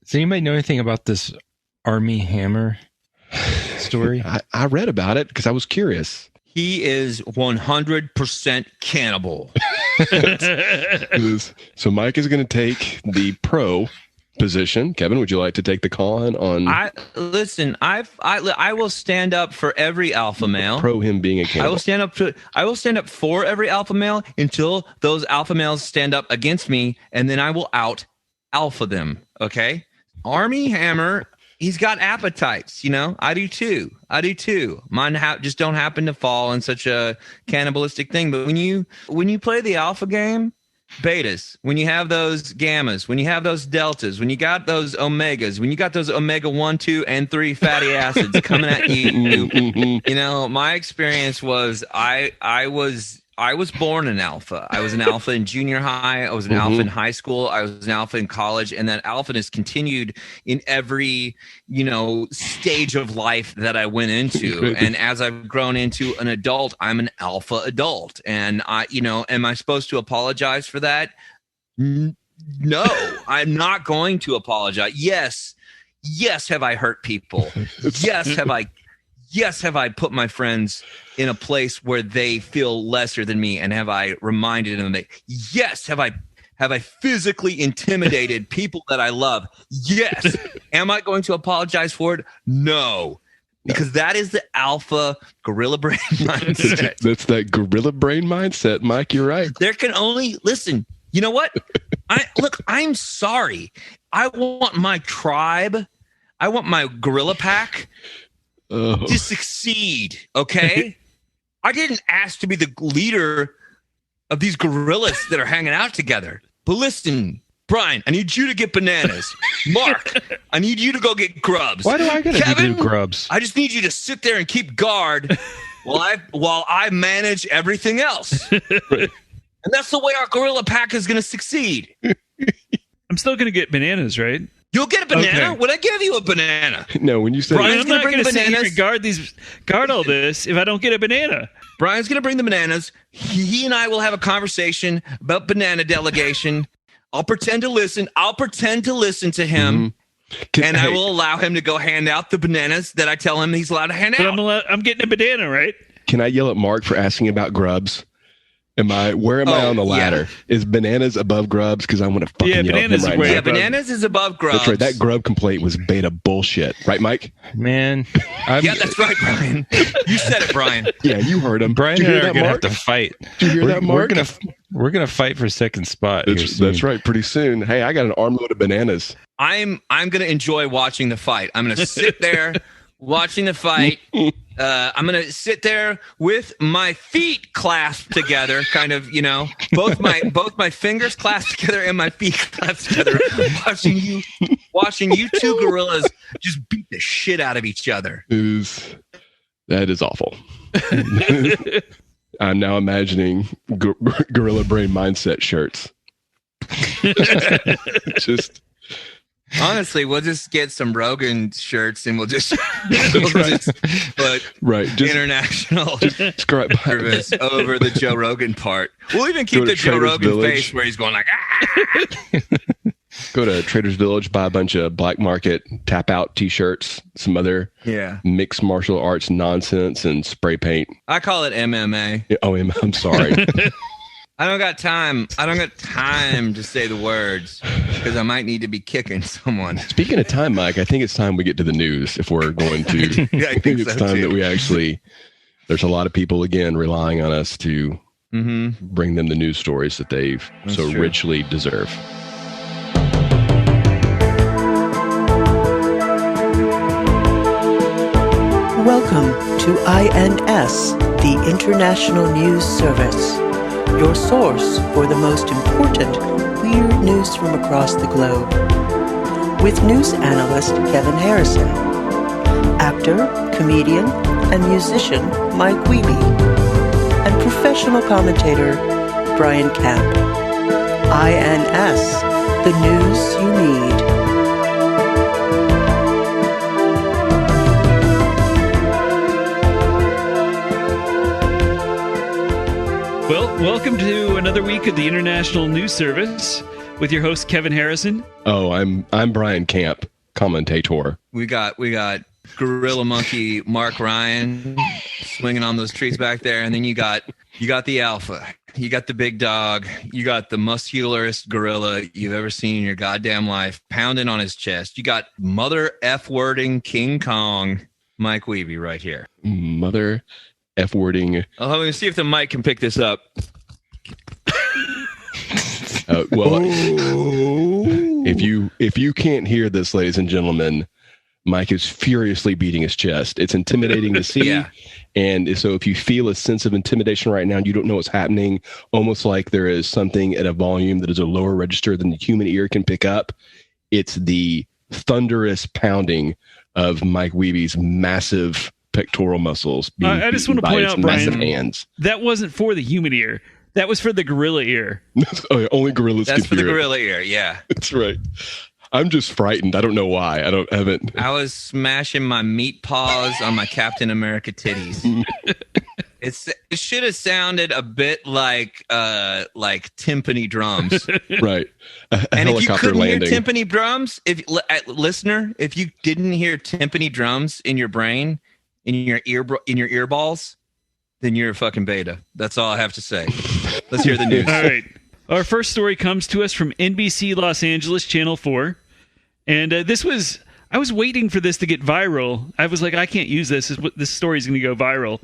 Does anybody know anything about this Army Hammer story? I read about it because I was curious. He is 100% cannibal. So Mike is going to take the pro position. Kevin, would you like to take the call on? I will stand up for every alpha male. Pro him being a cannibal. I will stand up for every alpha male until those alpha males stand up against me, and then I will out alpha them. Okay, Army Hammer. He's got appetites, I do too. Mine just don't happen to fall in such a cannibalistic thing. But when you play the alpha game, betas, when you have those gammas, when you have those deltas, when you got those omegas, when you got those omega 1, 2, and 3 fatty acids coming at you, my experience was I was born an alpha. I was an alpha in junior high. I was an alpha in high school. I was an alpha in college. And that alphaness continued in every, stage of life that I went into. And as I've grown into an adult, I'm an alpha adult. And am I supposed to apologize for that? No, I'm not going to apologize. Yes, have I hurt people? Yes, have I put my friends in a place where they feel lesser than me, and have I reminded them that? Yes, have I physically intimidated people that I love? Yes. Am I going to apologize for it? No, because that is the alpha gorilla brain mindset. That's that gorilla brain mindset, Mike. You're right. There can only listen. You know what? I'm sorry. I want my tribe. I want my gorilla pack to succeed, okay? I didn't ask to be the leader of these gorillas that are hanging out together. But listen, Brian, I need you to get bananas. Mark, I need you to go get grubs. Why do I get to do grubs? I just need you to sit there and keep guard while I manage everything else. Right. And that's the way our gorilla pack is going to succeed. I'm still going to get bananas, right? You'll get a banana? Okay. Would I give you a banana? No, when you say Brian's going to bring the bananas. Guard all this if I don't get a banana. Brian's going to bring the bananas. He and I will have a conversation about banana delegation. I'll pretend to listen. To him. Mm-hmm. I will allow him to go hand out the bananas that I tell him he's allowed to hand out. But I'm getting a banana, right? Can I yell at Mark for asking about grubs? Where am I on the ladder? Yeah. Is bananas above grubs? Because I want to fucking yell at him right now. Yeah, bananas is above grubs. That's right. That grub complaint was beta bullshit. Right, Mike? Man. Yeah, that's right, Brian. You said it, Brian. Yeah, you heard him. Brian and I are going to have to fight. Did you hear that, Mark? We're gonna fight for second spot. That's right. Pretty soon. Hey, I got an armload of bananas. I'm going to enjoy watching the fight. I'm going to sit there watching the fight. I'm going to sit there with my feet clasped together, kind of, both my fingers clasped together and my feet clasped together, watching you two gorillas just beat the shit out of each other. That is awful. I'm now imagining gorilla brain mindset shirts. Honestly, we'll just get some Rogan shirts and we'll just put international service over the Joe Rogan part. We'll even keep the Joe Rogan face where he's going like, ah! Go to Trader's Village, buy a bunch of black market tap out t-shirts, some other mixed martial arts nonsense, and spray paint. I call it MMA. Oh, I'm sorry. I don't got time to say the words because I might need to be kicking someone. Speaking of time, Mike, I think it's time we get to the news if we're going to. I think it's time that we actually, there's a lot of people, again, relying on us to bring them the news stories that they've richly deserve. Welcome to INS, the International News Service, your source for the most important weird news from across the globe. With news analyst Kevin Harrison, actor, comedian, and musician Mike Wiebe, and professional commentator Brian Camp. INS, the news you need. Well, welcome to another week of the International News Service. with your host Kevin Harrison. Oh, I'm Brian Camp, commentator. We got Gorilla Monkey Mark Ryan swinging on those trees back there, and then you got the alpha. You got the big dog. You got the muscularest gorilla you've ever seen in your goddamn life, pounding on his chest. You got mother F-wording King Kong, Mike Wiebe, right here. Mother F-wording. Oh, let me see if the mic can pick this up. If you can't hear this, ladies and gentlemen, Mike is furiously beating his chest. It's intimidating to see. Yeah. And so if you feel a sense of intimidation right now, you don't know what's happening, almost like there is something at a volume that is a lower register than the human ear can pick up. It's the thunderous pounding of Mike Wiebe's massive pectoral muscles. I just want to point out, Brian, hands. That wasn't for the human ear. That was for the gorilla ear. Oh, only gorillas can hear it. That's for the gorilla ear, yeah. That's right. I'm just frightened. I don't know why. I was smashing my meat paws on my Captain America titties. It should have sounded a bit like timpani drums. Right. And if you couldn't hear timpani drums, listener, if you didn't hear timpani drums in your brain, in your ear balls, then you're a fucking beta. That's all I have to say. Let's hear the news. All right. Our first story comes to us from NBC Los Angeles, Channel 4. And I was waiting for this to get viral. I was like, I can't use this. This story's going to go viral.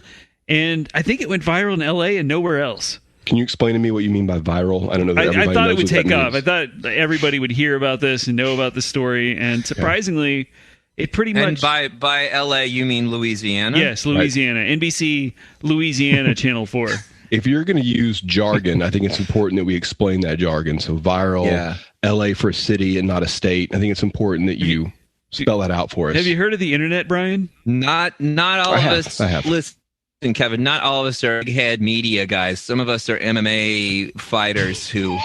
And I think it went viral in LA and nowhere else. Can you explain to me what you mean by viral? I don't know that everybody I thought knows it would take off. means. I thought everybody would hear about this and know about the story. And surprisingly, it pretty much... And by LA, you mean Louisiana? Yes, Louisiana. Right. NBC Louisiana, Channel 4. If you're going to use jargon, I think it's important that we explain that jargon. So viral, LA for a city and not a state. I think it's important that you spell that out for us. Have you heard of the internet, Brian? Not all of us. I have. Listen, Kevin, not all of us are big head media guys. Some of us are MMA fighters who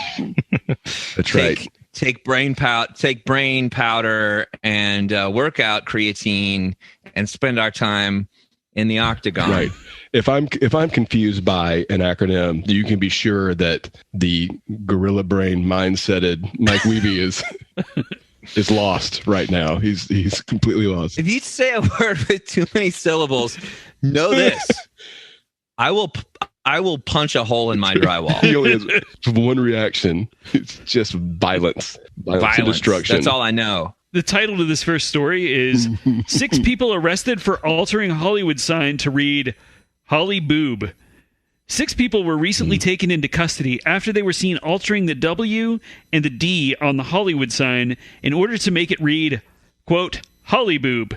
take brain powder and workout creatine and spend our time in the octagon. Right. If I'm confused by an acronym, you can be sure that the gorilla brain mindseted Mike Wiebe is lost right now. He's completely lost. If you say a word with too many syllables, know this: I will punch a hole in my drywall. He only has one reaction. It's just violence and destruction. That's all I know. The title of this first story is 6 people arrested for altering Hollywood sign to read Holly Boob. 6 people were recently taken into custody after they were seen altering the W and the D on the Hollywood sign in order to make it read, quote, Holly Boob.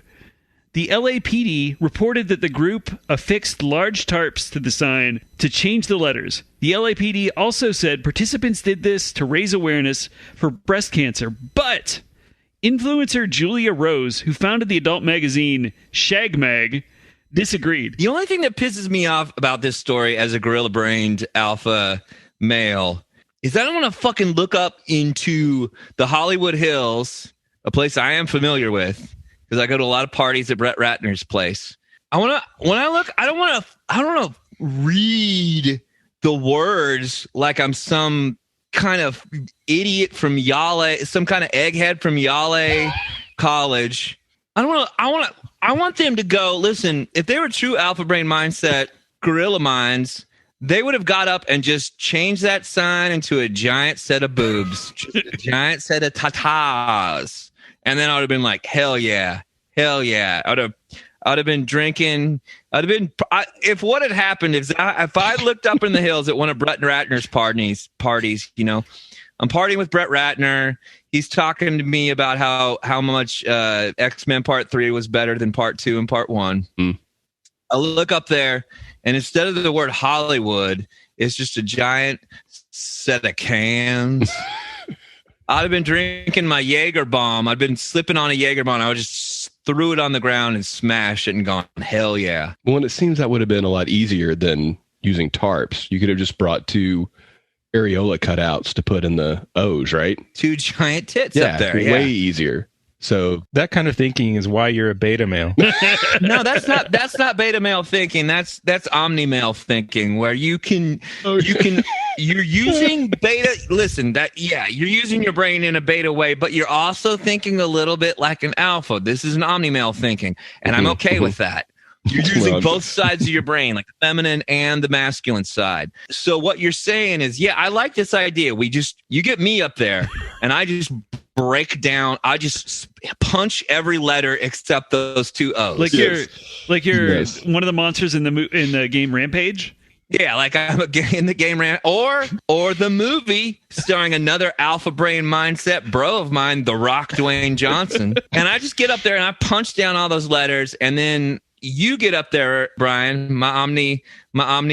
The LAPD reported that the group affixed large tarps to the sign to change the letters. The LAPD also said participants did this to raise awareness for breast cancer, but influencer Julia Rose, who founded the adult magazine Shag Mag, disagreed. The only thing that pisses me off about this story as a gorilla-brained alpha male is I don't want to fucking look up into the Hollywood Hills, a place I am familiar with, because I go to a lot of parties at Brett Ratner's place. I don't want to read the words like I'm some kind of idiot from Yale, some kind of egghead from Yale College. I want them to go, listen, if they were true alpha brain mindset, gorilla minds, they would have got up and just changed that sign into a giant set of boobs, just a giant set of tatas. And then I would have been like, hell yeah. I would have been drinking. If what had happened is if I looked up in the hills at one of Brett Ratner's parties, you know, I'm partying with Brett Ratner. He's talking to me about how much X-Men Part 3 was better than Part 2 and Part 1. I look up there, and instead of the word Hollywood, it's just a giant set of cans. I'd have been drinking my Jaeger bomb. I'd been slipping on a Jaeger bomb. I would just threw it on the ground and smashed it and gone, hell yeah. Well, and it seems that would have been a lot easier than using tarps. You could have just brought 2 areola cutouts to put in the O's, right? 2 giant tits up there. Way easier. So that kind of thinking is why you're a beta male. No, that's not beta male thinking. That's omni male thinking, where you're using beta. Listen, you're using your brain in a beta way, but you're also thinking a little bit like an alpha. This is an omni male thinking, and I'm okay with that. You're using both sides of your brain, like the feminine and the masculine side. So what you're saying is, yeah, I like this idea. You get me up there, and I just break down. I just punch every letter except those two O's. Like you're one of the monsters in the game Rampage. Yeah, like I'm in the game or the movie starring another alpha brain mindset bro of mine, The Rock Dwayne Johnson. And I just get up there and I punch down all those letters, and then you get up there, Brian, my omni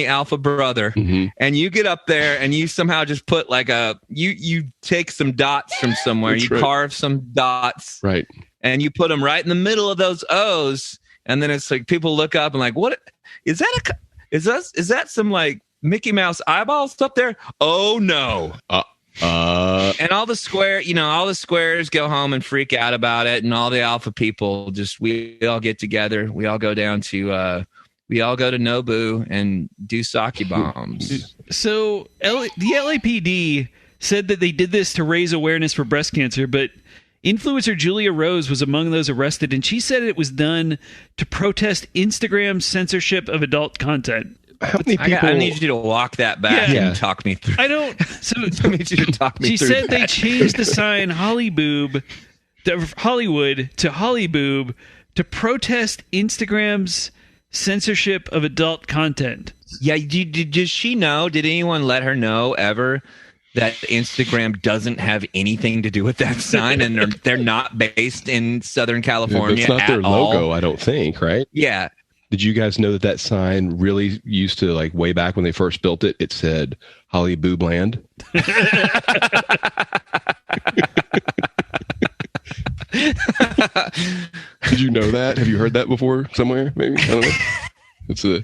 alpha brother, and you get up there and you somehow just put like you take some dots from somewhere, carve some dots, right, and you put them right in the middle of those O's, and then it's like people look up and like, what is that? Is that some like Mickey Mouse eyeballs up there? Oh no. And all the squares go home and freak out about it, and all the alpha people we all get together. We all go down to Nobu and do sake bombs. So the LAPD said that they did this to raise awareness for breast cancer, but influencer Julia Rose was among those arrested, and she said it was done to protest Instagram's censorship of adult content. How many people? I need you to walk that back and talk me through. I don't. So I need you to talk me through. She said they changed the sign Hollywood to Hollyboob to protest Instagram's censorship of adult content. Yeah, does she know? Did anyone let her know ever that Instagram doesn't have anything to do with that sign, and they're not based in Southern California? It's not their logo, I don't think, right? Yeah. Did you guys know that sign really used to, like, way back when they first built it, it said Holly Boob Land? Did you know that? Have you heard that before somewhere? Maybe? I don't know. It's a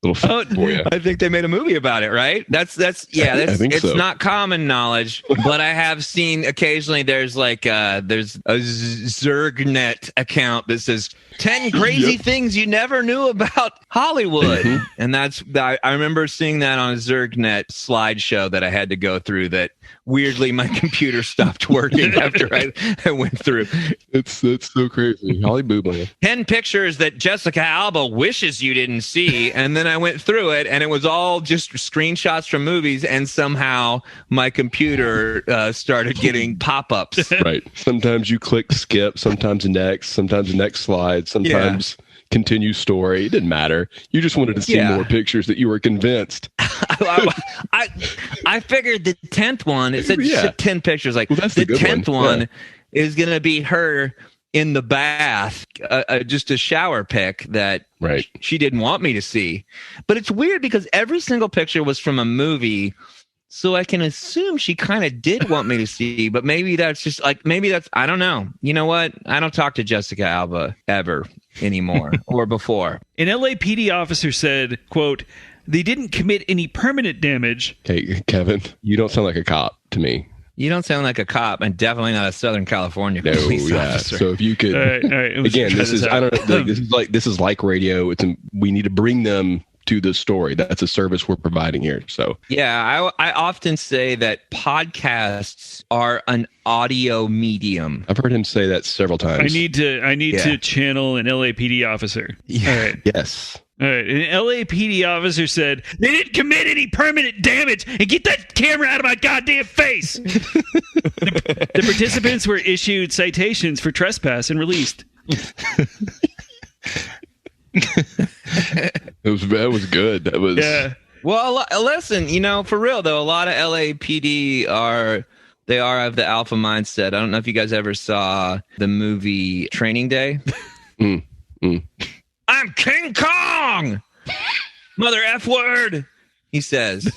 little fact for you. I think they made a movie about it, right? That's I think it's so. not common knowledge, but I have seen occasionally there's like there's a Zergnet account that says 10 crazy things you never knew about Hollywood. And I remember seeing that on a Zergnet slideshow that I had to go through that weirdly my computer stopped working after I went through. That's so crazy. Holly Boob Land. 10 pictures that Jessica Alba wishes you didn't see, and then I went through it, and it was all just screenshots from movies, and somehow my computer started getting pop-ups. Right. Sometimes you click skip, sometimes next slide, sometimes continue story. It didn't matter. You just wanted to see more pictures that you were convinced. I figured the 10th one, it said 10 pictures. Like, that's the 10th one is going to be her in the bath, just a shower pic that she didn't want me to see. But it's weird because every single picture was from a movie, so I can assume she kind of did want me to see, but maybe that's just like, I don't know. You know what? I don't talk to Jessica Alba ever anymore or before. An LAPD officer said, quote, "They didn't commit any permanent damage." Hey, Kevin, you don't sound like a cop to me. You don't sound like a cop, and definitely not a Southern California police officer. So if you could, all right, again, this is like radio. We need to bring them to the story. That's a service we're providing here. So yeah, I often say that podcasts are an audio medium. I've heard him say that several times. I need to channel an LAPD officer. Yeah. All right. Yes. All right. An LAPD officer said, "They didn't commit any permanent damage, and get that camera out of my goddamn face." The participants were issued citations for trespass and released. That was good. That was Well, listen, for real though, a lot of LAPD are of the alpha mindset. I don't know if you guys ever saw the movie Training Day. I'm King Kong, mother F word, he says.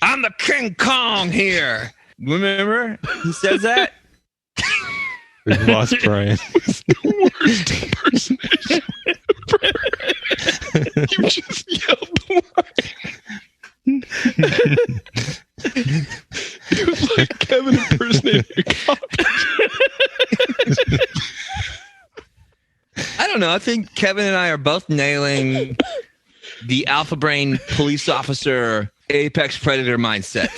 I'm the King Kong here. Remember? He says that. We lost Brian. It's the worst impersonation ever. You just yelled the line. It was like Kevin impersonating a cop. don't know. I think Kevin and I are both nailing the alpha brain police officer apex predator mindset.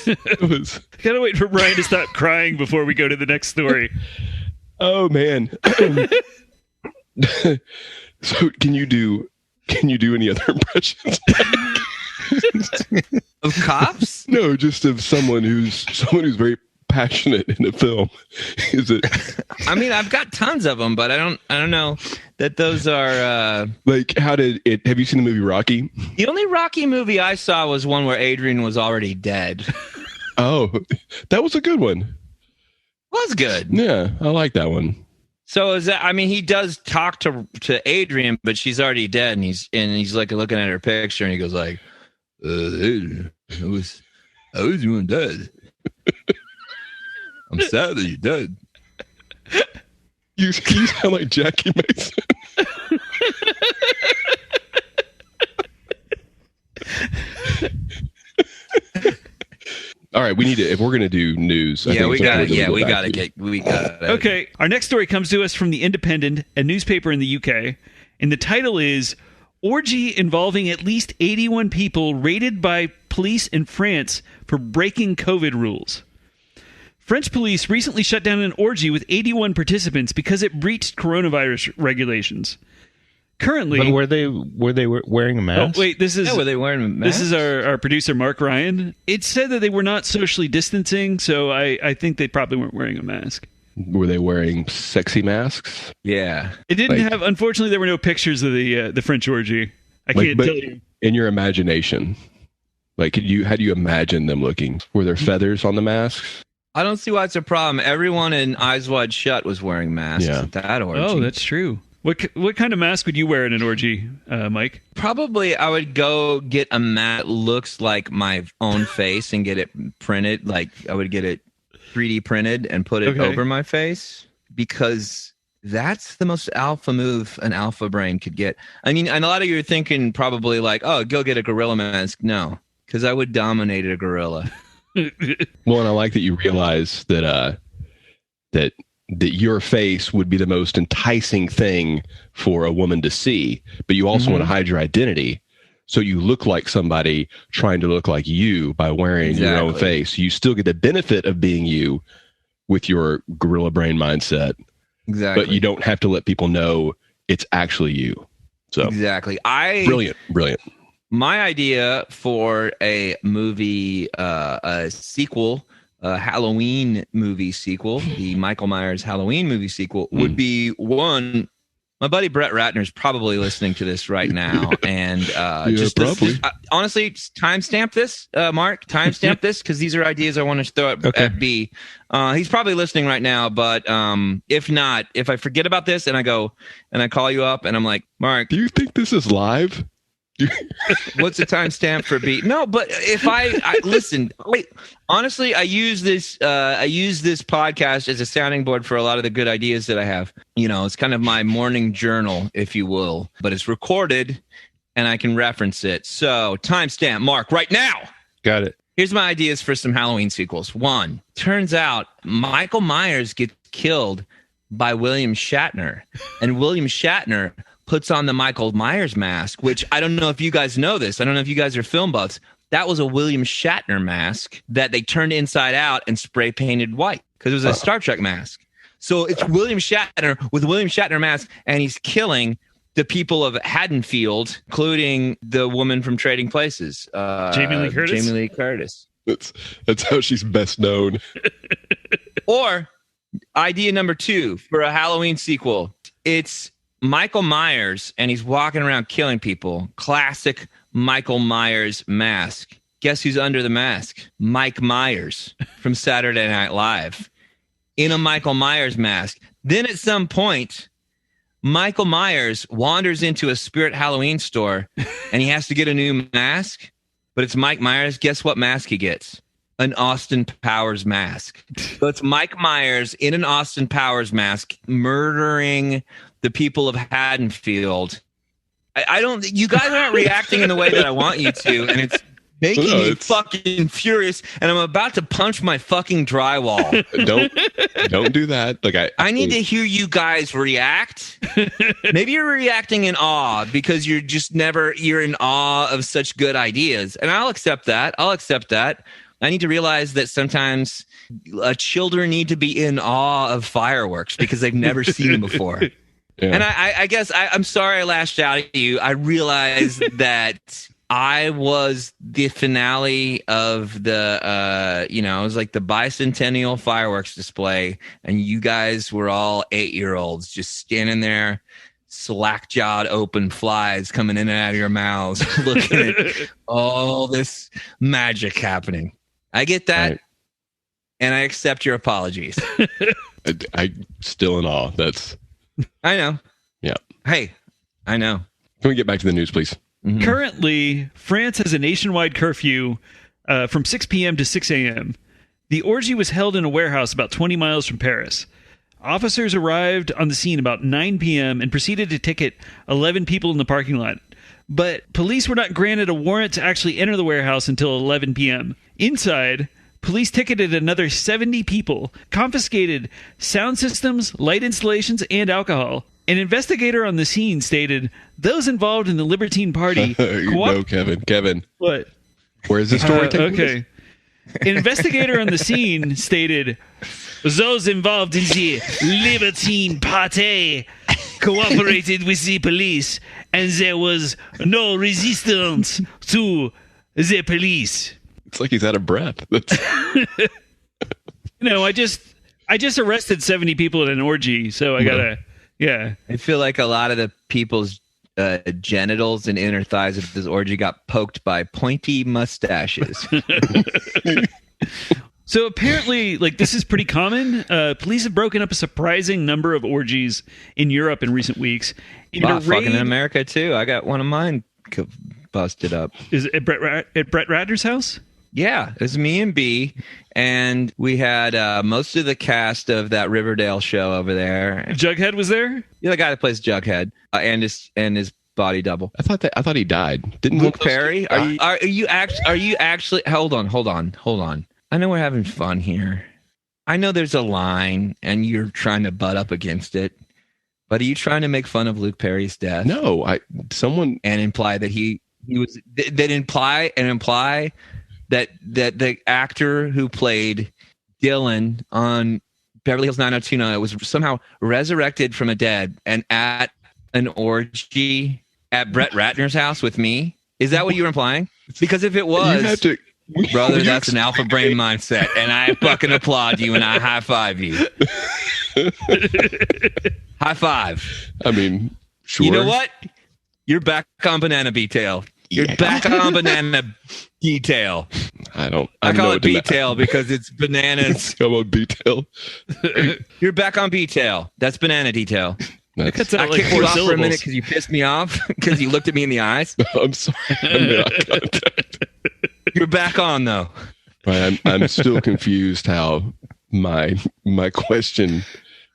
Gotta wait for Brian to stop crying before we go to the next story. Oh man. So can you do any other impressions? Of cops? No, just of someone who's very passionate in a film. Is it? I mean, I've got tons of them, but I don't know that those are like, how did it? Have you seen the movie Rocky? The only Rocky movie I saw was one where Adrian was already dead. Oh, that was a good one. Was good. Yeah, I like that one. So is that? I mean, he does talk to Adrian, but she's already dead, and he's like looking at her picture, and he goes like, "Adrian, I was doing dead. I'm sad that you're dead." You sound like Jackie Mason. All right, we need to. If we're going to do news, we got it. Okay, our next story comes to us from The Independent, a newspaper in the UK, and the title is "Orgy Involving at least 81 People Raided by Police in France for Breaking COVID Rules." French police recently shut down an orgy with 81 participants because it breached coronavirus regulations. Currently, but were they wearing a mask? Oh, wait, were they wearing a mask? This is our producer Mark Ryan. It said that they were not socially distancing, so I think they probably weren't wearing a mask. Were they wearing sexy masks? Yeah, it didn't have. Unfortunately, there were no pictures of the French orgy. I can't tell you. In your imagination, like, how do you imagine them looking? Were there feathers on the masks? I don't see why it's a problem. Everyone in Eyes Wide Shut was wearing masks at that orgy. Oh, that's true. What kind of mask would you wear in an orgy, Mike? Probably I would go get a mask that looks like my own face and get it printed. Like, I would get it 3D printed and put it over my face, because that's the most alpha move an alpha brain could get. I mean, and a lot of you are thinking probably like, oh, go get a gorilla mask. No, because I would dominate a gorilla. Well, and I like that you realize that that your face would be the most enticing thing for a woman to see, but you also want to hide your identity, so you look like somebody trying to look like you by wearing your own face. You still get the benefit of being you with your gorilla brain mindset, but you don't have to let people know it's actually you. So exactly, brilliant. My idea for a movie, a sequel, a Halloween movie sequel, the Michael Myers Halloween movie sequel, would be one. My buddy Brett Ratner is probably listening to this right now, and honestly, timestamp this, Mark. Timestamp this, because these are ideas I want to throw at B. He's probably listening right now, but if not, if I forget about this and I go and I call you up and I'm like, Mark, do you think this is live? What's the timestamp for B? No, but if I listen, wait. Honestly, I use this podcast as a sounding board for a lot of the good ideas that I have. You know, it's kind of my morning journal, if you will, but it's recorded and I can reference it. So, timestamp, Mark, right now. Got it. Here's my ideas for some Halloween sequels. One, turns out Michael Myers gets killed by William Shatner, and William Shatner puts on the Michael Myers mask, which I don't know if you guys know this. I don't know if you guys are film buffs. That was a William Shatner mask that they turned inside out and spray painted white, because it was a Star Trek mask. So it's William Shatner with a William Shatner mask, and he's killing the people of Haddonfield, including the woman from Trading Places, Jamie Lee Curtis. That's how she's best known. Or idea number 2 for a Halloween sequel. It's Michael Myers, and he's walking around killing people. Classic Michael Myers mask. Guess who's under the mask? Mike Myers from Saturday Night Live in a Michael Myers mask. Then at some point, Michael Myers wanders into a Spirit Halloween store and he has to get a new mask, but it's Mike Myers. Guess what mask he gets? An Austin Powers mask. So it's Mike Myers in an Austin Powers mask murdering the people of Haddonfield. I don't. You guys aren't reacting in the way that I want you to, and making me fucking furious, and I'm about to punch my fucking drywall. Don't do that. Like I need to hear you guys react. Maybe you're reacting in awe because you're in awe of such good ideas, and I'll accept that. I need to realize that sometimes children need to be in awe of fireworks because they've never seen them before. Yeah. And I guess I'm sorry I lashed out at you. I realized that I was the finale of the, it was like the bicentennial fireworks display, and you guys were all 8-year-olds just standing there, slack-jawed, open flies coming in and out of your mouths, looking at all this magic happening. I get that, right. And I accept your apologies. I'm still in awe. I know. Yeah. Hey, I know. Can we get back to the news, please? Mm-hmm. Currently, France has a nationwide curfew from 6 p.m. to 6 a.m. The orgy was held in a warehouse about 20 miles from Paris. Officers arrived on the scene about 9 p.m. and proceeded to ticket 11 people in the parking lot. But police were not granted a warrant to actually enter the warehouse until 11 p.m. Inside, police ticketed another 70 people, confiscated sound systems, light installations, and alcohol. An investigator on the scene stated, those involved in the Libertine Party... No, Kevin. What? Where is the story taking Okay. An investigator on the scene stated, those involved in the Libertine Party cooperated with the police, and there was no resistance to the police. It's like he's out of breath. I just arrested 70 people at an orgy, so I gotta... Yeah. I feel like a lot of the people's genitals and inner thighs of this orgy got poked by pointy mustaches. So apparently, this is pretty common. Police have broken up a surprising number of orgies in Europe in recent weeks. Fucking in America, too. I got one of mine busted up. Is it at Brett Ratner's house? Yeah, it was me and B, and we had most of the cast of that Riverdale show over there. Jughead was there? Yeah, the guy that plays Jughead, and his body double. I thought he died. Didn't Luke Perry? Are you actually? Hold on. I know we're having fun here. I know there's a line, and you're trying to butt up against it. But are you trying to make fun of Luke Perry's death? No, and imply that he was that imply that the actor who played Dylan on Beverly Hills 90210 was somehow resurrected from the dead and at an orgy at Brett Ratner's house with me. Is that what you were implying? Because if it was, brother, that's an alpha brain mindset, and I fucking applaud you and I high five you. High five. I mean, sure. You know what? You're back on Banana B-Tail. You're back on Banana detail. I call it B-tail because it's bananas. Come on, B-tail. You're back on B-tail. That's banana detail. I kicked you off for a minute because you pissed me off because you looked at me in the eyes. I'm sorry. I made eye contact. You're back on though. Right, I'm still confused how my question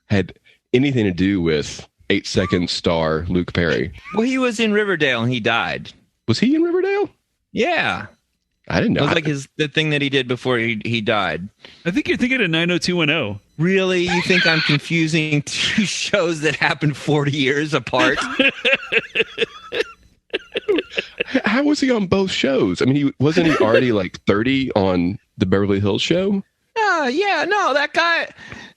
had anything to do with 8-second star Luke Perry. Well, he was in Riverdale and he died. Was he in Riverdale? Yeah. I didn't know. It was like the thing that he did before he died. I think you're thinking of 90210. Really? You think I'm confusing two shows that happened 40 years apart? How was he on both shows? I mean, wasn't he already like 30 on the Beverly Hills show? That guy.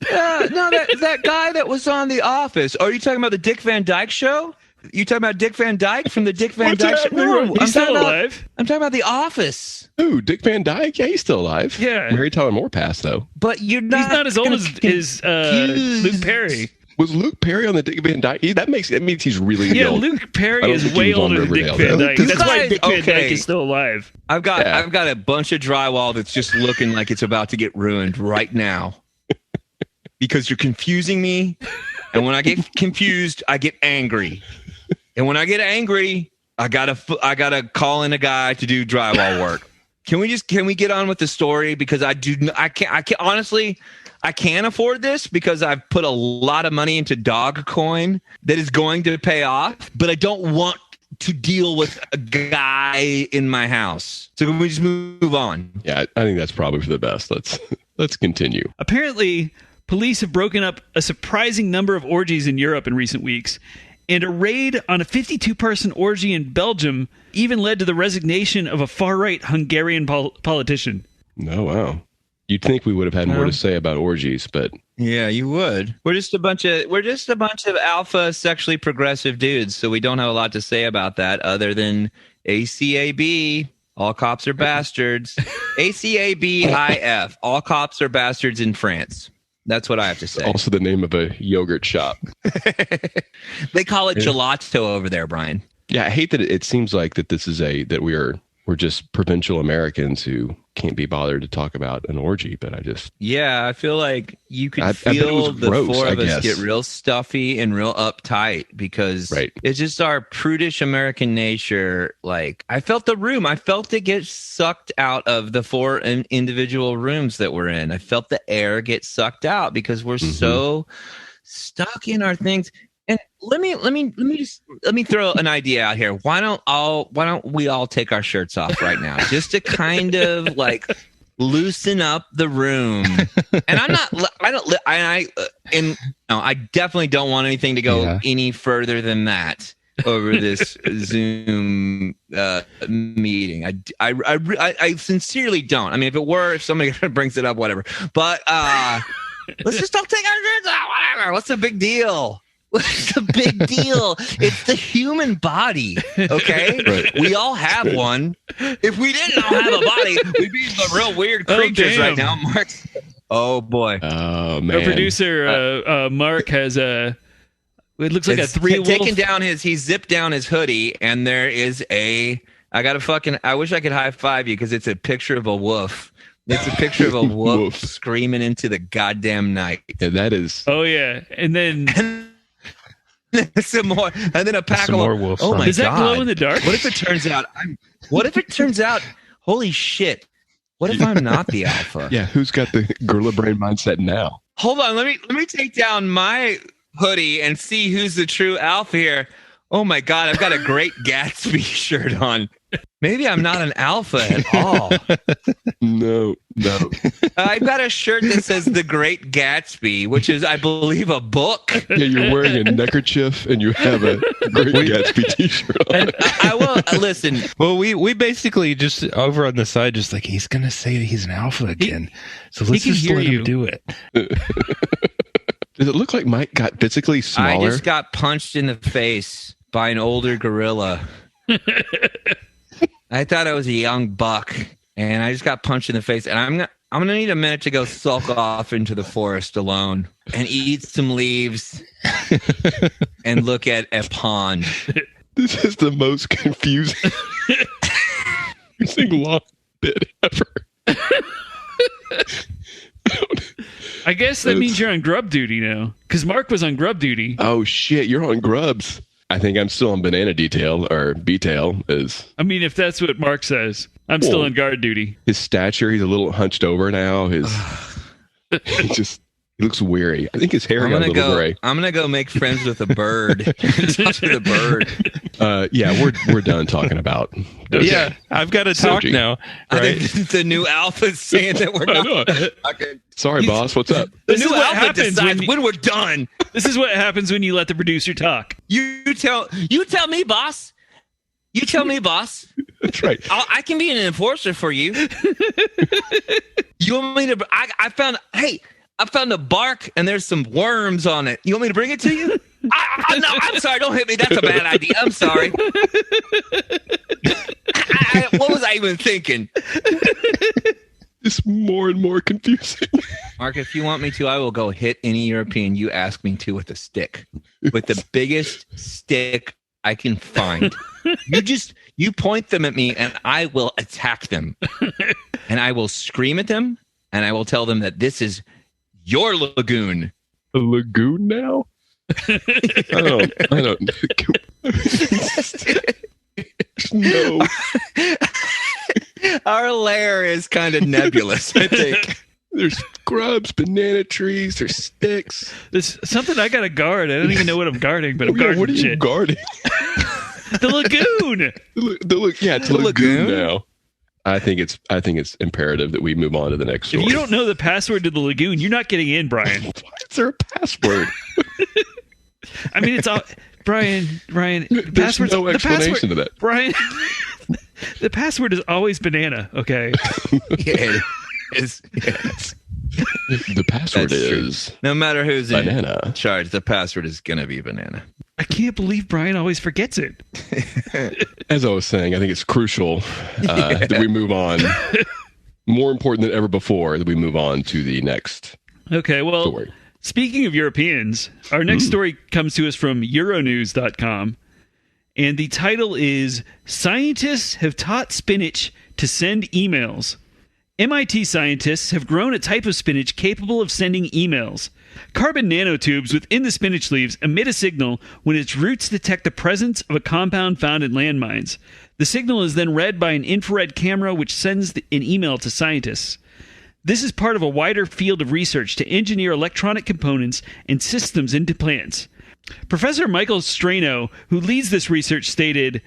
That guy that was on The Office. Are you talking about the Dick Van Dyke show? You talking about Dick Van Dyke from the Dick Van Dyke show? No, he's still alive. I'm talking about The Office. Who? Dick Van Dyke? Yeah, he's still alive. Yeah. Mary Tyler Moore passed, though. But he's not as old as Luke Perry. Was Luke Perry on the Dick Van Dyke? That means he's really old. Luke Perry is way older than Dick Van Dyke. That's why Dick Van Dyke is still alive. I've got a bunch of drywall that's just looking like it's about to get ruined right now. Because you're confusing me. And when I get confused, I get angry. And when I get angry, I gotta call in a guy to do drywall work. Can we get on with the story? Because I can't honestly, I can't afford this because I've put a lot of money into Dogecoin that is going to pay off, but I don't want to deal with a guy in my house. So can we just move on? Yeah, I think that's probably for the best. Let's continue. Apparently, police have broken up a surprising number of orgies in Europe in recent weeks, and a raid on a 52-person orgy in Belgium even led to the resignation of a far-right Hungarian politician. Oh, wow. You'd think we would have had more to say about orgies, but yeah, you would. We're just a bunch of alpha sexually progressive dudes, so we don't have a lot to say about that other than ACAB, all cops are bastards. ACABIF, all cops are bastards in France. That's what I have to say. Also the name of a yogurt shop. They call it gelato over there, Brian. Yeah, I hate that it seems like that this is we're just provincial Americans who can't be bothered to talk about an orgy, but I feel like you could feel the gross, four of us get real stuffy and real uptight because it's just our prudish American nature. Like, I felt the room. I felt it get sucked out of the four individual rooms that we're in. I felt the air get sucked out because we're so stuck in our things. And let me throw an idea out here. Why don't we all take our shirts off right now, just to kind of like loosen up the room? And I definitely don't want anything to go any further than that over this Zoom meeting. I sincerely don't. I mean, if somebody brings it up, whatever. But let's just all take our shirts off. Whatever. What's the big deal? What's the big deal? It's the human body, okay? Right. We all have one. If we didn't all have a body, we'd be the real weird creatures right now, Mark. Oh, boy. Oh, man. Our producer, Mark, has it looks like a three-wolf. He zipped down his hoodie, and there is I wish I could high-five you because it's a picture of a wolf. It's a picture of a wolf screaming into the goddamn night. Yeah, that is. Oh, yeah. And then... some more, and then a pack of more wolves. Oh my god! Does that glow in the dark? What if it turns out? Holy shit! What if I'm not the alpha? Yeah, who's got the gorilla brain mindset now? Hold on, let me take down my hoodie and see who's the true alpha here. Oh my god, I've got a Great Gatsby shirt on. Maybe I'm not an alpha at all. No. I've got a shirt that says The Great Gatsby, which is, I believe, a book. Yeah, you're wearing a neckerchief and you have a Great Gatsby t-shirt on. And I will listen. Well, we basically just over on the side, just like, he's going to say that he's an alpha again. So let's just let him do it. Does it look like Mike got physically smaller? I just got punched in the face by an older gorilla. I thought I was a young buck, and I just got punched in the face. And I'm gonna need a minute to go sulk off into the forest alone and eat some leaves and look at a pond. This is the most confusing long bit ever. I guess that means you're on grub duty now, because Mark was on grub duty. Oh shit, you're on grubs. I think I'm still on banana detail, or B-tail is. I mean, if that's what Mark says, I'm still on guard duty. His stature, he's a little hunched over now. He looks weary. I think his hair got a little gray. I'm gonna go make friends with a bird. Talk to the bird. Yeah, we're done talking about. Yeah, I've got to talk now. Right? The new alpha's saying that we're not. Okay. Sorry, boss. What's up? The new alpha decides when we're done. This is what happens when you let the producer talk. You tell me, boss. You tell me, boss. That's right. I can be an enforcer for you. You want me to? I found a bark and there's some worms on it. You want me to bring it to you? No, I'm sorry. Don't hit me. That's a bad idea. I'm sorry. What was I even thinking? It's more and more confusing. Mark, if you want me to, I will go hit any European you ask me to with a stick. With the biggest stick I can find. You point them at me and I will attack them. And I will scream at them and I will tell them that this is your lagoon. A lagoon now? I don't. No. Our lair is kind of nebulous, I think. There's grubs, banana trees, there's sticks. There's something I got to guard. I don't even know what I'm guarding, but I'm guarding what are you shit. guarding? The lagoon. It's a lagoon now. I think it's imperative that we move on to the next story. If you don't know the password to the lagoon, you're not getting in, Brian. Why is there a password? I mean, it's all Brian. There's no explanation to that, Brian. The password is always banana. Okay. Yeah, it is. Yes. The password is no matter who's banana. in charge. The password is gonna be banana. I can't believe Brian always forgets it. As I was saying, I think it's crucial that we move on. More important than ever before that we move on to the next. Okay, well, story. Speaking of Europeans, our next story comes to us from Euronews.com, and the title is "Scientists Have Taught Spinach to Send Emails." MIT scientists have grown a type of spinach capable of sending emails. Carbon nanotubes within the spinach leaves emit a signal when its roots detect the presence of a compound found in landmines. The signal is then read by an infrared camera which sends an email to scientists. This is part of a wider field of research to engineer electronic components and systems into plants. Professor Michael Strano, who leads this research, stated,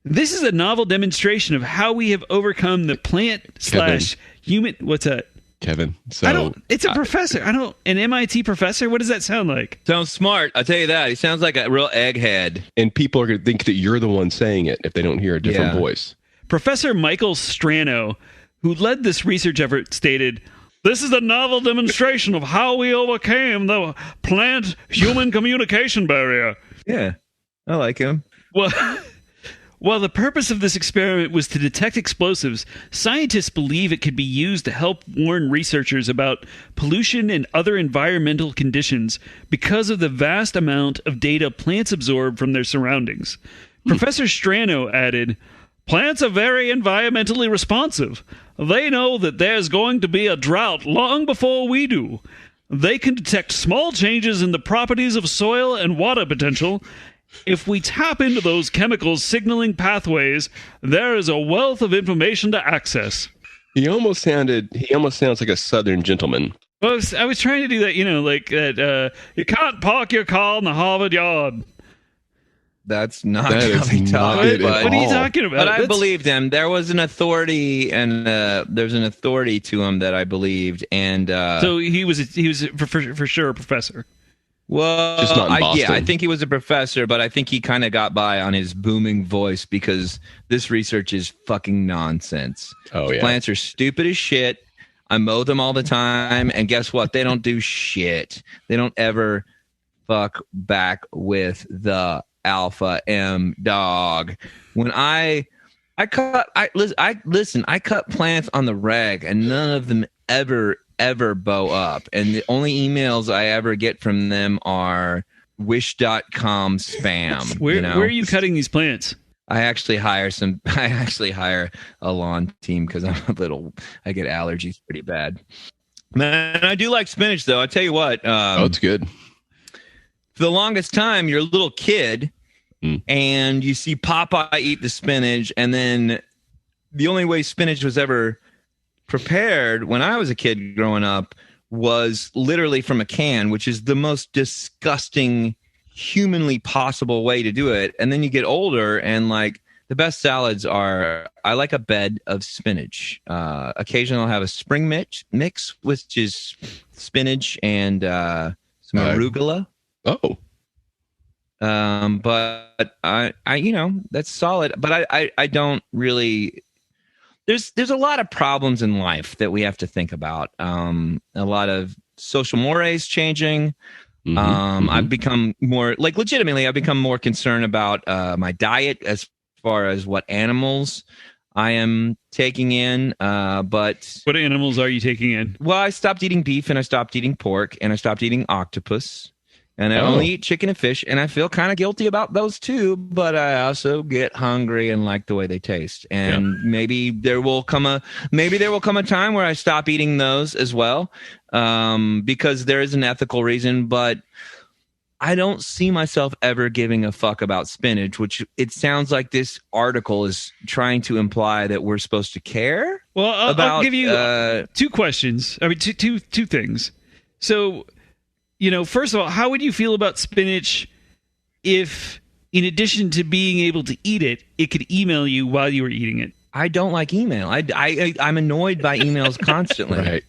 "This is a novel demonstration of how we have overcome the plant/human..." What's that? Kevin. So it's a professor. An MIT professor? What does that sound like? Sounds smart. I'll tell you that. He sounds like a real egghead. And people are going to think that you're the one saying it if they don't hear a different voice. Professor Michael Strano, who led this research effort, stated, "This is a novel demonstration of how we overcame the plant-human communication barrier." Yeah, I like him. While the purpose of this experiment was to detect explosives, scientists believe it could be used to help warn researchers about pollution and other environmental conditions because of the vast amount of data plants absorb from their surroundings. Professor Strano added, "Plants are very environmentally responsive. They know that there's going to be a drought long before we do. They can detect small changes in the properties of soil and water potential. If we tap into those chemicals signaling pathways, there is a wealth of information to access." He almost sounds like a Southern gentleman. Well, I was trying to do that, like that. You can't park your car in the Harvard yard. That's not that how he talked. What are you talking about? But I believed him. There was an authority, and there's an authority to him that I believed, and so he was for sure a professor. Well, just not in Boston. I think he was a professor, but I think he kind of got by on his booming voice because this research is fucking nonsense. Oh, yeah. Plants are stupid as shit. I mow them all the time, and guess what? They don't do shit. They don't ever fuck back with the alpha M dog. When I cut plants on the reg, and none of them ever bow up, and the only emails I ever get from them are wish.com spam. Where are you cutting these plants? I actually hire a lawn team because I get allergies pretty bad. Man, I do like spinach though. I tell you what, it's good. For the longest time, you're a little kid and you see Popeye eat the spinach, and then the only way spinach was ever prepared when I was a kid growing up was literally from a can, which is the most disgusting humanly possible way to do it. And then you get older, and like the best salads are, I like a bed of spinach. Occasionally I'll have a spring mix, which is spinach and some arugula. Oh. But I that's solid, but I don't really. There's a lot of problems in life that we have to think about. A lot of social mores changing. I've become more legitimately. I've become more concerned about my diet as far as what animals I am taking in. But what animals are you taking in? Well, I stopped eating beef, and I stopped eating pork, and I stopped eating octopus. And I only eat chicken and fish, and I feel kind of guilty about those too, but I also get hungry and like the way they taste. And maybe there will come a time where I stop eating those as well, because there is an ethical reason, but I don't see myself ever giving a fuck about spinach, which it sounds like this article is trying to imply that we're supposed to care. Well, I'll give you two questions. I mean, two things. So, first of all, how would you feel about spinach if in addition to being able to eat it, it could email you while you were eating it. I don't like email. I'm annoyed by emails constantly. Right.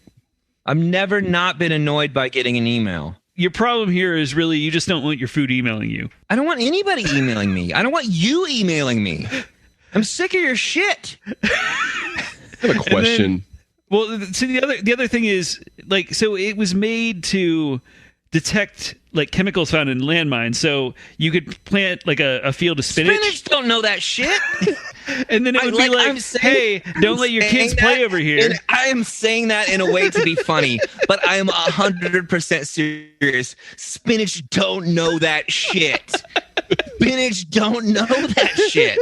I've never not been annoyed by getting an email. Your problem here is really you just don't want your food emailing you. I don't want anybody emailing me. I don't want you emailing me. I'm sick of your shit. I have a question. So the other thing is, like, so it was made to detect like chemicals found in landmines. So you could plant like a field of spinach. Spinach don't know that shit. And then it would be like, hey, don't let your kids play over here. And I am saying that in a way to be funny, but I am 100% serious. Spinach don't know that shit. Spinach don't know that shit.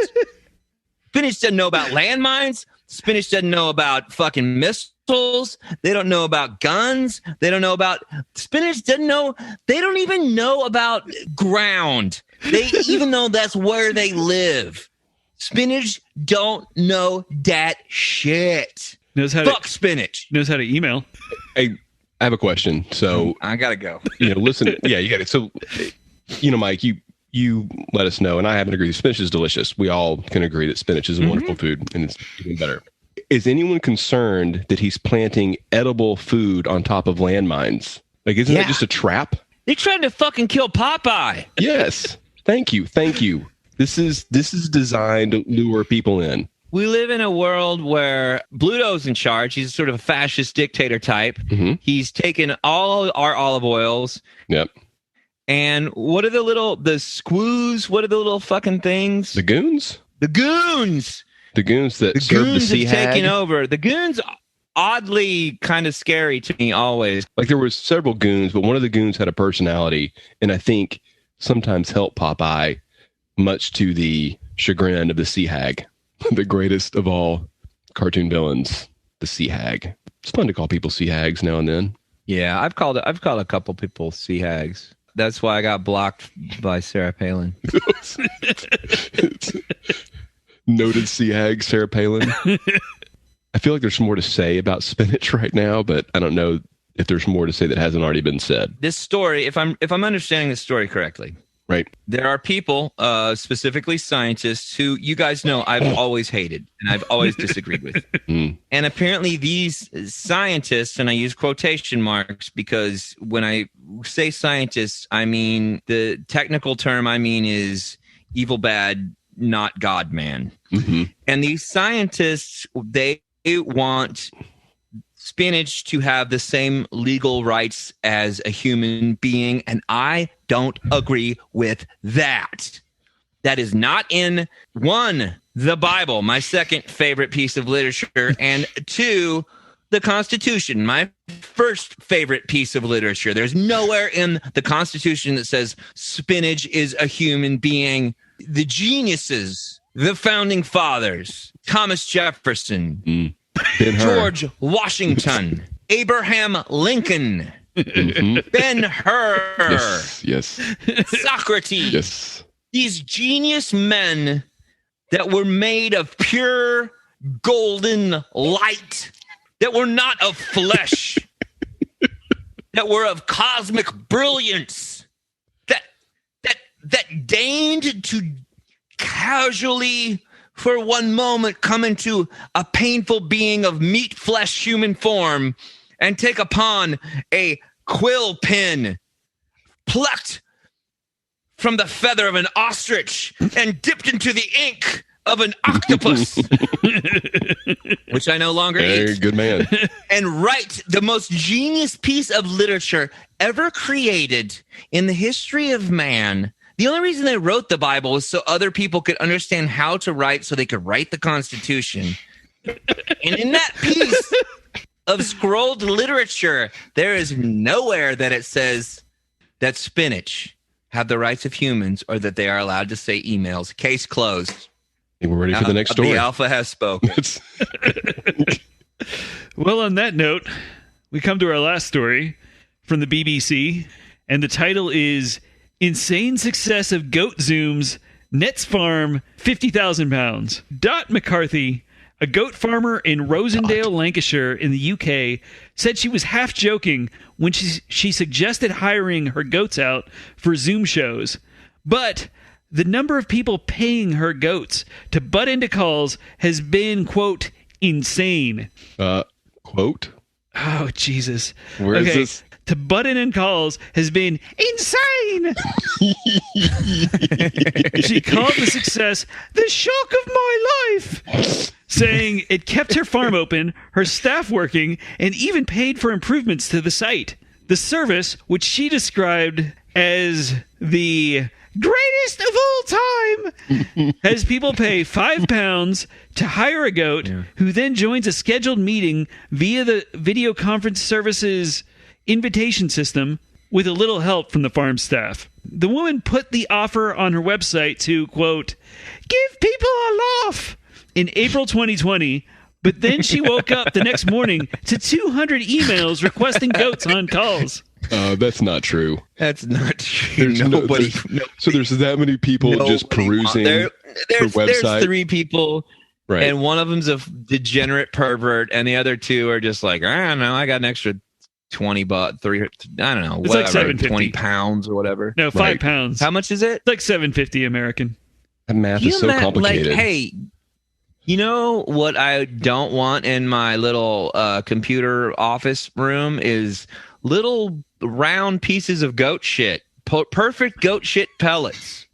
Spinach doesn't know about landmines. Spinach doesn't know about fucking missiles. They don't know about guns. They don't know about... Spinach doesn't know... They don't even know about ground. Even though that's where they live. Spinach don't know that shit. Fuck spinach. Knows how to email. Hey, I have a question. So... I gotta go. Listen... Yeah, you got it. So, Mike, you let us know, and I happen to agree. Spinach is delicious. We all can agree that spinach is a wonderful food, and it's even better. Is anyone concerned that he's planting edible food on top of landmines? Like, isn't that just a trap? They tried to fucking kill Popeye. Yes. Thank you. This is designed to lure people in. We live in a world where Bluto's in charge. He's sort of a fascist dictator type. Mm-hmm. He's taken all our olive oils. Yep. And what are the squoos? What are the little fucking things? The goons? The goons! The goons that serve the sea hag? Taking over. The goons, oddly kind of scary to me always. Like there was several goons, but one of the goons had a personality, and I think sometimes helped Popeye, much to the chagrin of the sea hag, the greatest of all cartoon villains, the sea hag. It's fun to call people sea hags now and then. Yeah, I've called a couple people sea hags. That's why I got blocked by Sarah Palin. Noted sea hag, Sarah Palin. I feel like there's more to say about spinach right now, but I don't know if there's more to say that hasn't already been said. This story, if I'm understanding this story correctly, right? There are people, specifically scientists, who you guys know I've always hated and I've always disagreed with. And apparently these scientists, and I use quotation marks because when I say scientists, I mean the technical term I mean is evil, bad, not God, man. Mm-hmm. And these scientists, they want spinach to have the same legal rights as a human being, and I don't agree with that. That is not in, one, the Bible, my second favorite piece of literature, and two, the Constitution, my first favorite piece of literature. There's nowhere in the Constitution that says spinach is a human being. The geniuses, the founding fathers, Thomas Jefferson, George Washington, Abraham Lincoln, Ben-Hur, yes, Socrates, yes. These genius men that were made of pure golden light, that were not of flesh, that were of cosmic brilliance, that deigned to casually for one moment come into a painful being of meat flesh human form and take upon a quill pen plucked from the feather of an ostrich and dipped into the ink of an octopus, which I no longer eat. Good man. And write the most genius piece of literature ever created in the history of man. The only reason they wrote the Bible was so other people could understand how to write, so they could write the Constitution. And in that piece of scrolled literature, there is nowhere that it says that spinach have the rights of humans or that they are allowed to say emails. Case closed. I think we're ready for the next story. The alpha has spoken. Well, on that note, we come to our last story from the BBC, and the title is Insane Success of Goat Zooms Nets Farm 50,000 pounds. Dot McCarthy, a goat farmer in Rosendale, Lancashire in the UK, said she was half joking when she suggested hiring her goats out for Zoom shows. But the number of people paying her goats to butt into calls has been, quote, insane. Quote? Oh, Jesus. Where is this? To butt in calls has been insane. She called the success the shock of my life, saying it kept her farm open, her staff working, and even paid for improvements to the site. The service, which she described as the greatest of all time, has people pay £5 to hire a goat, who then joins a scheduled meeting via the video conference service's invitation system with a little help from the farm staff. The woman put the offer on her website to, quote, give people a laugh in April 2020, but then she woke up the next morning to 200 emails requesting goats on calls. That's not true. That's not true. Nobody. So there's that many people just perusing her website. There's 3 people, right? And one of them's a degenerate pervert, and the other 2 are just like, I don't know, I got an extra $20, 3, I don't know, it's whatever, like £20 or whatever. No, £5. How much is it? It's like $7.50 American. That math is so complicated. Like, hey, you know what I don't want in my little computer office room is little round pieces of goat shit. Perfect goat shit pellets.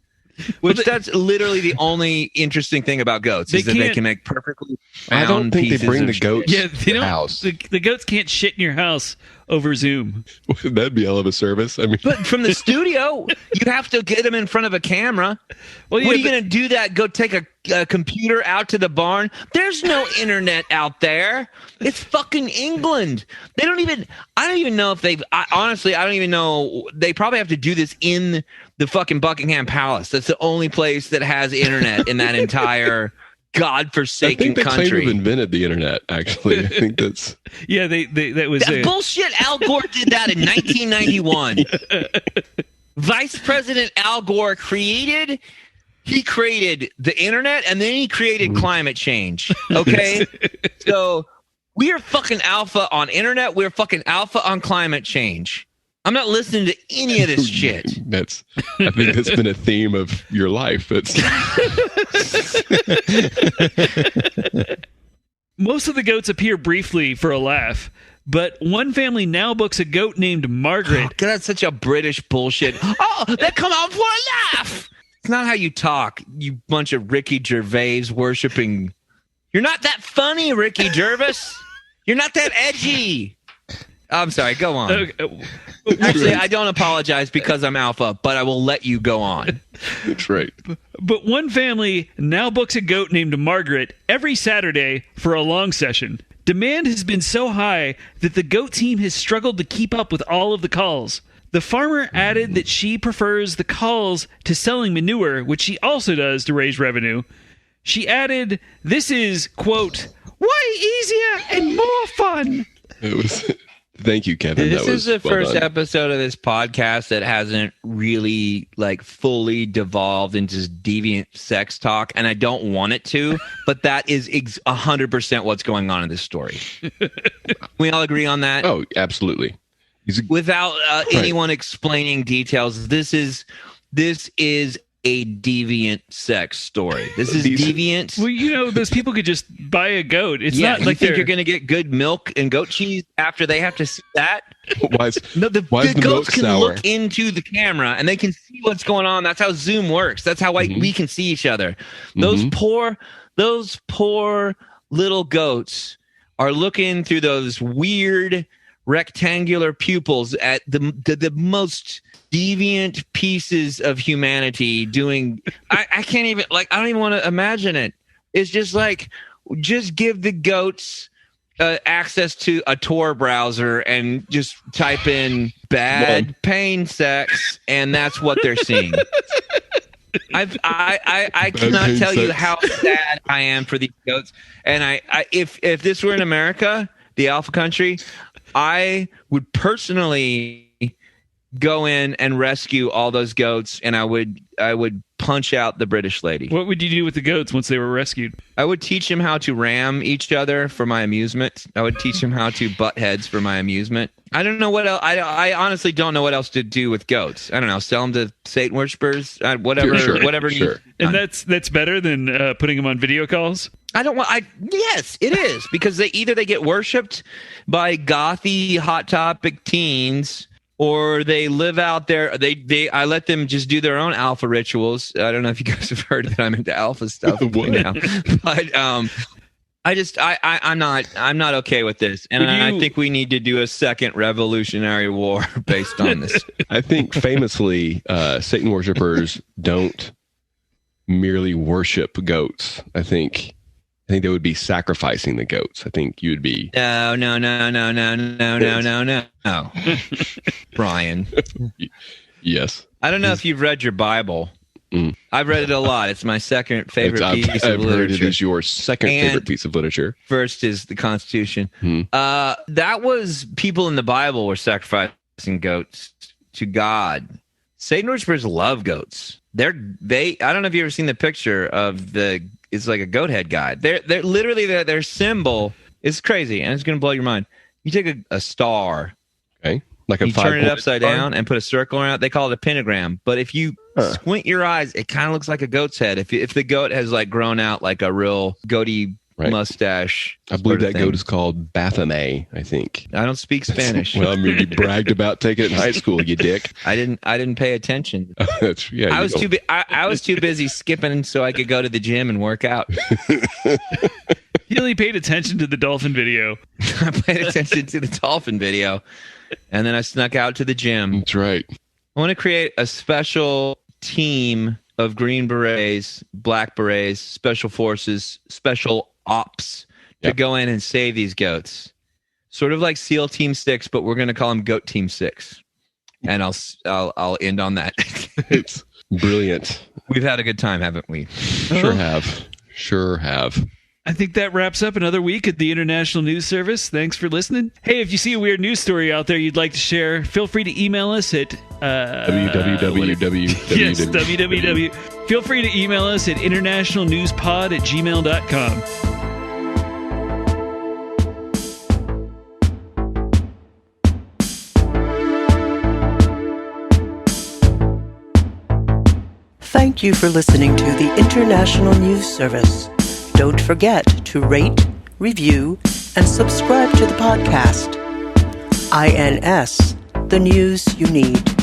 Which that's literally the only interesting thing about goats is that they can make perfectly round I don't think pieces they bring of the goats Yeah, they don't. house. The goats can't shit in your house over Zoom. That'd be a hell of a service. I mean, But from the studio, you have to get them in front of a camera. Well, What are you going to do that? Go take a computer out to the barn? There's no internet out there. It's fucking England. I don't even know if honestly, I don't even know. They probably have to do this in the fucking Buckingham Palace. That's the only place that has internet in that entire godforsaken country. I think they claim to have invented the internet, actually. I think that's... Yeah, that was it. Bullshit. Al Gore did that in 1991. Vice President Al Gore created the internet, and then he created climate change. Okay? So we are fucking alpha on internet. We're fucking alpha on climate change. I'm not listening to any of this shit. I think that's been a theme of your life. Most of the goats appear briefly for a laugh, but one family now books a goat named Margaret. Oh, God, that's such a British bullshit. Oh, they come out for a laugh. It's not how you talk, you bunch of Ricky Gervais worshiping. You're not that funny, Ricky Gervais. You're not that edgy. I'm sorry, go on. Actually, I don't apologize because I'm alpha, but I will let you go on. That's right. But one family now books a goat named Margaret every Saturday for a long session. Demand has been so high that the goat team has struggled to keep up with all of the calls. The farmer added that she prefers the calls to selling manure, which she also does to raise revenue. She added, this is, quote, way easier and more fun. It was... Thank you, Kevin. This is the first done. episode of this podcast that hasn't really fully devolved into deviant sex talk, and I don't want it to, but that is 100% what's going on in this story. We all agree on that? Oh, absolutely. Without anyone explaining details, this is a deviant sex story. This is deviant. Well, those people could just buy a goat. It's not like you're going to get good milk and goat cheese after they have to see that. The goats can look into the camera and they can see what's going on. That's how Zoom works. That's how we can see each other. Those poor little goats are looking through those weird rectangular pupils at the most deviant pieces of humanity doing. I can't even I don't even want to imagine it. It's just give the goats access to a Tor browser and just type in bad pain sex, and that's what they're seeing. I cannot tell you how sad I am for these goats. And if this were in America, the alpha country, I would personally go in and rescue all those goats, and I would punch out the British lady. What would you do with the goats once they were rescued? I would teach them how to ram each other for my amusement. I would teach them how to butt heads for my amusement. I don't know what else. I honestly don't know what else to do with goats. I don't know. Sell them to Satan worshipers. Whatever. Sure. And that's better than putting them on video calls. Yes, it is, because they get worshipped by gothy hot topic teens, or they live out there. I let them just do their own alpha rituals. I don't know if you guys have heard that I'm into alpha stuff now, but I'm not okay with this, and I think we need to do a second Revolutionary War based on this. I think famously, Satan worshipers don't merely worship goats. I think they would be sacrificing the goats. I think you would be. No. Brian. Yes. I don't know if you've read your Bible. I've read it a lot. It's my second favorite piece of literature. I've heard it is your second favorite piece of literature. First is the Constitution. That was people in the Bible were sacrificing goats to God. Satan worshipers love goats. I don't know if you've ever seen the picture of it's like a goat head guy. They're literally their symbol is crazy, and it's going to blow your mind. You take a star, okay, like you turn it upside down and put a circle around it. They call it a pentagram. But if you squint your eyes, it kind of looks like a goat's head. If the goat has like grown out like a real goaty mustache. I believe that goat is called Baphomet, I think. I don't speak Spanish. Well, I mean, you bragged about taking it in high school, you dick. I didn't pay attention. I was too busy skipping so I could go to the gym and work out. You only paid attention to the dolphin video. I paid attention to the dolphin video, and then I snuck out to the gym. That's right. I want to create a special team of Green Berets, Black Berets, Special Forces, Special Ops to go in and save these goats. Sort of like SEAL Team 6, but we're going to call them Goat Team 6. And I'll end on that. It's brilliant. We've had a good time, haven't we? Sure have. I think that wraps up another week at the International News Service. Thanks for listening. Hey, if you see a weird news story out there you'd like to share, feel free to email us at www. Feel free to email us at internationalnewspod@gmail.com. Thank you for listening to the International News Service. Don't forget to rate, review, and subscribe to the podcast. INS, the news you need.